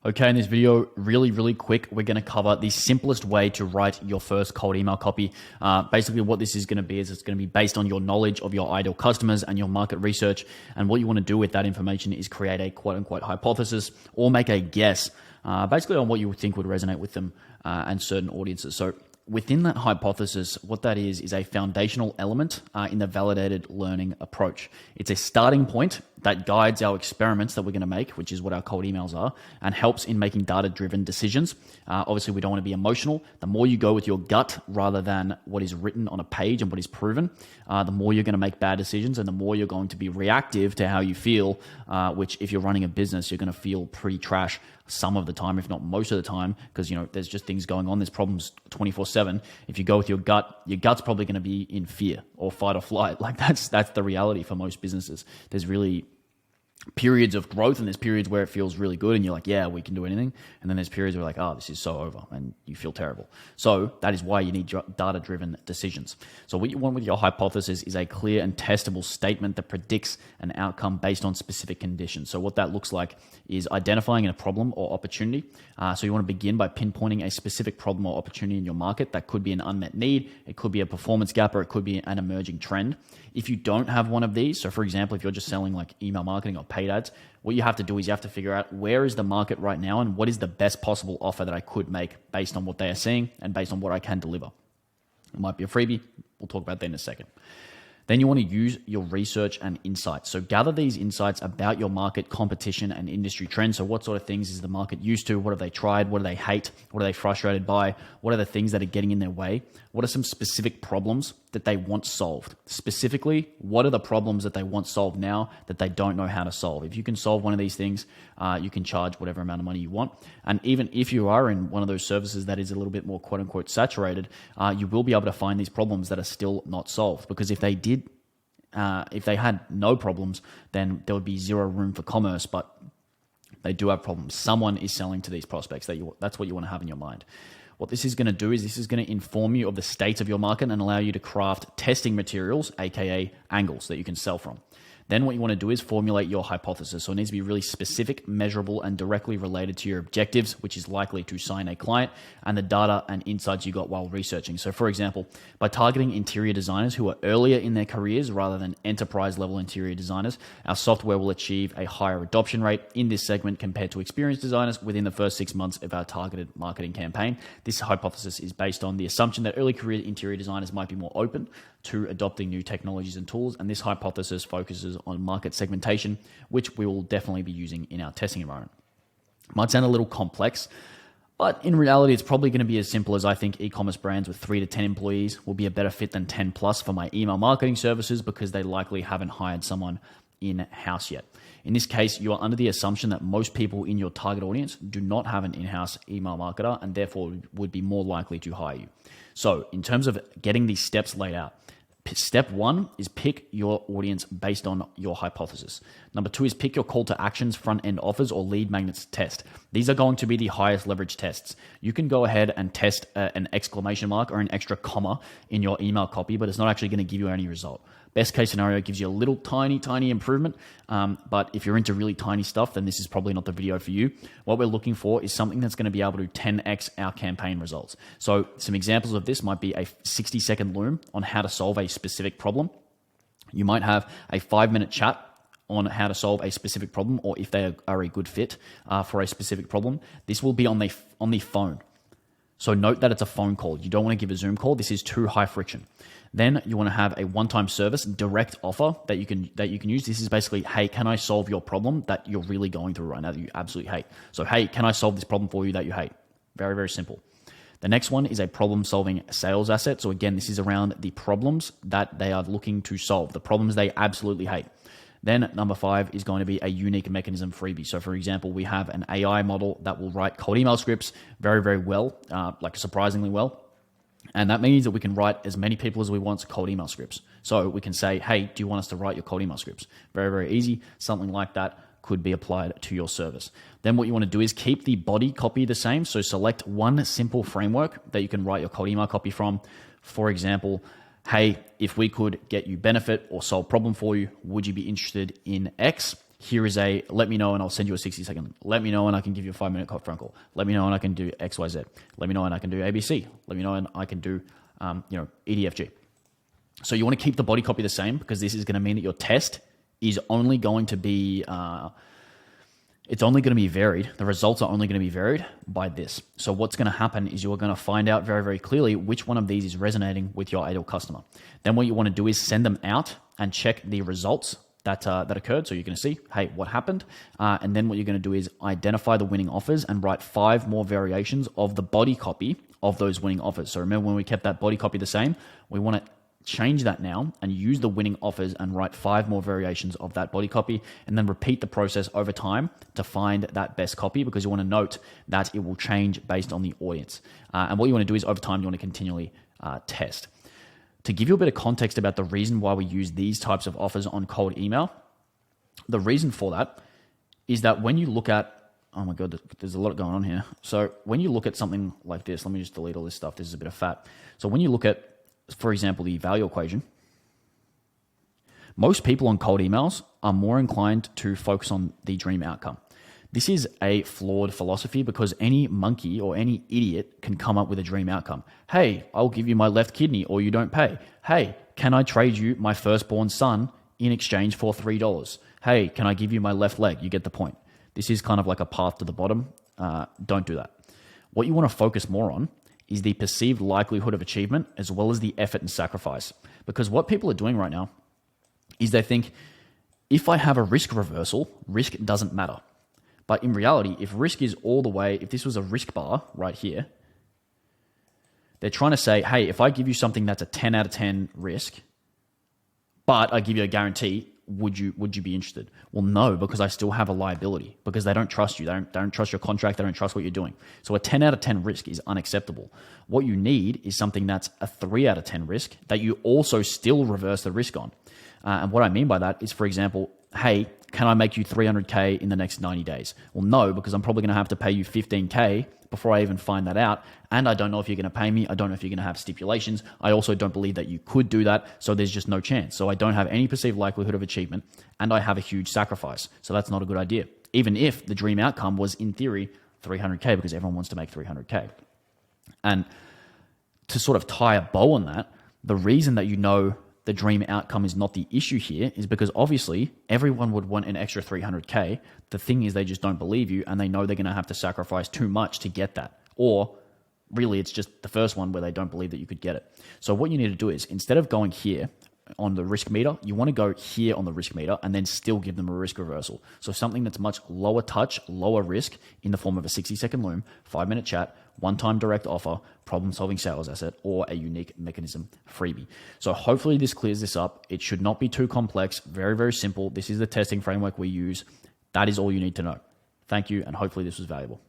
Okay, in this video, really quick, we're going to cover the simplest way to write your first cold email copy. Basically, what this is going to be is it's going to be based on your knowledge of your ideal customers and your market research. And what you want to do with that information is create a quote unquote hypothesis or make a guess, basically on what you think would resonate with them and certain audiences. So within that hypothesis, what that is a foundational element in the validated learning approach. It's a starting point that guides our experiments that we're going to make, which is what our cold emails are, and helps in making data-driven decisions. Obviously, we don't want to be emotional. The more you go with your gut rather than what is written on a page and what is proven, the more you're going to make bad decisions and the more you're going to be reactive to how you feel, which if you're running a business, you're going to feel pretty trash some of the time, if not most of the time, because there's just things going on. There's problems 24/7. If you go with your gut's probably going to be in fear or fight or flight. Like that's the reality for most businesses. There's really periods of growth and there's periods where it feels really good and you're like, yeah, we can do anything. And then there's periods where you're like, oh, this is so over and you feel terrible. So that is why you need data-driven decisions. So what you want with your hypothesis is a clear and testable statement that predicts an outcome based on specific conditions. So what that looks like is identifying a problem or opportunity. So you want to begin by pinpointing a specific problem or opportunity in your market. That could be an unmet need, it could be a performance gap, or it could be an emerging trend. If you don't have one of these, so for example, if you're just selling like email marketing or paid ads, what you have to do is you have to figure out where is the market right now and what is the best possible offer that I could make based on what they are seeing and based on what I can deliver. It might be a freebie. We'll talk about that in a second. Then you want to use your research and insights. So gather these insights about your market, competition, and industry trends. So what sort of things is the market used to? What have they tried? What do they hate? What are they frustrated by? What are the things that are getting in their way? What are some specific problems that they want solved? Specifically, what are the problems that they want solved now that they don't know how to solve? If you can solve one of these things, you can charge whatever amount of money you want. And even if you are in one of those services that is a little bit more quote unquote saturated, you will be able to find these problems that are still not solved. Because if they did, if they had no problems, then there would be zero room for commerce, but they do have problems. Someone is selling to these prospects. That's what you want to have in your mind. What this is going to do is this is going to inform you of the state of your market and allow you to craft testing materials, aka angles that you can sell from. Then what you want to do is formulate your hypothesis. So it needs to be really specific, measurable, and directly related to your objectives, which is likely to sign a client, and the data and insights you got while researching. So for example, by targeting interior designers who are earlier in their careers rather than enterprise-level interior designers, our software will achieve a higher adoption rate in this segment compared to experienced designers within the first 6 months of our targeted marketing campaign. This hypothesis is based on the assumption that early career interior designers might be more open to adopting new technologies and tools, and this hypothesis focuses on market segmentation, which we will definitely be using in our testing environment. Might sound a little complex, but in reality, it's probably going to be as simple as I think e-commerce brands with 3 to 10 employees will be a better fit than 10 plus for my email marketing services because they likely haven't hired someone in-house yet. In this case, you are under the assumption that most people in your target audience do not have an in-house email marketer and therefore would be more likely to hire you. So in terms of getting these steps laid out, step 1 is pick your audience based on your hypothesis. Number 2 is pick your call to actions, front-end offers, or lead magnets test. These are going to be the highest leverage tests. You can go ahead and test an exclamation mark or an extra comma in your email copy, but it's not actually going to give you any result. Best case scenario gives you a little tiny improvement, but if you're into really tiny stuff, then this is probably not the video for you. What we're looking for is something that's going to be able to 10x our campaign results. So some examples of this might be a 60-second loom on how to solve a specific problem. You might have a 5-minute chat on how to solve a specific problem, or if they are a good fit for a specific problem. This will be on the phone. So note that it's a phone call. You don't want to give a Zoom call. This is too high friction. Then you want to have a one-time service direct offer that you can use. This is basically, hey, can I solve your problem that you're really going through right now that you absolutely hate? So, hey, can I solve this problem for you that you hate? Very, very simple. The next one is a problem-solving sales asset. So again, this is around the problems that they are looking to solve, the problems they absolutely hate. Then number 5 is going to be a unique mechanism freebie. So for example, we have an AI model that will write cold email scripts very, very well, like surprisingly well. And that means that we can write as many people as we want cold email scripts. So we can say, hey, do you want us to write your cold email scripts? Very, very easy. Something like that could be applied to your service. Then what you want to do is keep the body copy the same. So select one simple framework that you can write your cold email copy from. For example, hey, if we could get you benefit or solve problem for you, would you be interested in X? Here is a let me know and I'll send you a 60-second link. Let me know and I can give you a 5-minute phone call. Let me know and I can do XYZ. Let me know and I can do ABC. Let me know and I can do EDFG. So you want to keep the body copy the same, because this is going to mean that your test is only going to be it's only going to be varied. The results are only going to be varied by this. So what's going to happen is you're going to find out very, very clearly which one of these is resonating with your ideal customer. Then what you want to do is send them out and check the results that occurred. So you're going to see, hey, what happened? And then what you're going to do is identify the winning offers and write 5 more variations of the body copy of those winning offers. So remember when we kept that body copy the same, we want to change that now and use the winning offers and write 5 more variations of that body copy, and then repeat the process over time to find that best copy, because you want to note that it will change based on the audience. And what you want to do is over time, you want to continually test. To give you a bit of context about the reason why we use these types of offers on cold email, the reason for that is that when you look at, oh my God, there's a lot going on here. So when you look at something like this, let me just delete all this stuff. This is a bit of fat. So when you look at, for example, the value equation, most people on cold emails are more inclined to focus on the dream outcome. This is a flawed philosophy, because any monkey or any idiot can come up with a dream outcome. Hey, I'll give you my left kidney or you don't pay. Hey, can I trade you my firstborn son in exchange for $3? Hey, can I give you my left leg? You get the point. This is kind of like a path to the bottom. Don't do that. What you want to focus more on is the perceived likelihood of achievement, as well as the effort and sacrifice. Because what people are doing right now is they think, if I have a risk reversal, risk doesn't matter. But in reality, if risk is all the way, if this was a risk bar right here, they're trying to say, hey, if I give you something that's a 10 out of 10 risk, but I give you a guarantee, would you be interested? Well, no, because I still have a liability, because they don't trust you. They don't trust your contract. They don't trust what you're doing. So a 10 out of 10 risk is unacceptable. What you need is something that's a 3 out of 10 risk that you also still reverse the risk on. And what I mean by that is, for example, hey, can I make you 300K in the next 90 days? Well, no, because I'm probably going to have to pay you 15K before I even find that out. And I don't know if you're going to pay me. I don't know if you're going to have stipulations. I also don't believe that you could do that. So there's just no chance. So I don't have any perceived likelihood of achievement, and I have a huge sacrifice. So that's not a good idea. Even if the dream outcome was, in theory, 300K, because everyone wants to make 300K. And to sort of tie a bow on that, the reason that you know the dream outcome is not the issue here is because obviously everyone would want an extra 300K. The thing is, they just don't believe you, and they know they're going to have to sacrifice too much to get that. Or really, it's just the first one where they don't believe that you could get it. So what you need to do is, instead of going here on the risk meter, you want to go here on the risk meter and then still give them a risk reversal. So something that's much lower touch, lower risk, in the form of a 60-second loom, 5-minute chat, one-time direct offer, problem-solving sales asset, or a unique mechanism freebie. So hopefully this clears this up. It should not be too complex. Very, very simple. This is the testing framework we use. That is all you need to know. Thank you, and hopefully this was valuable.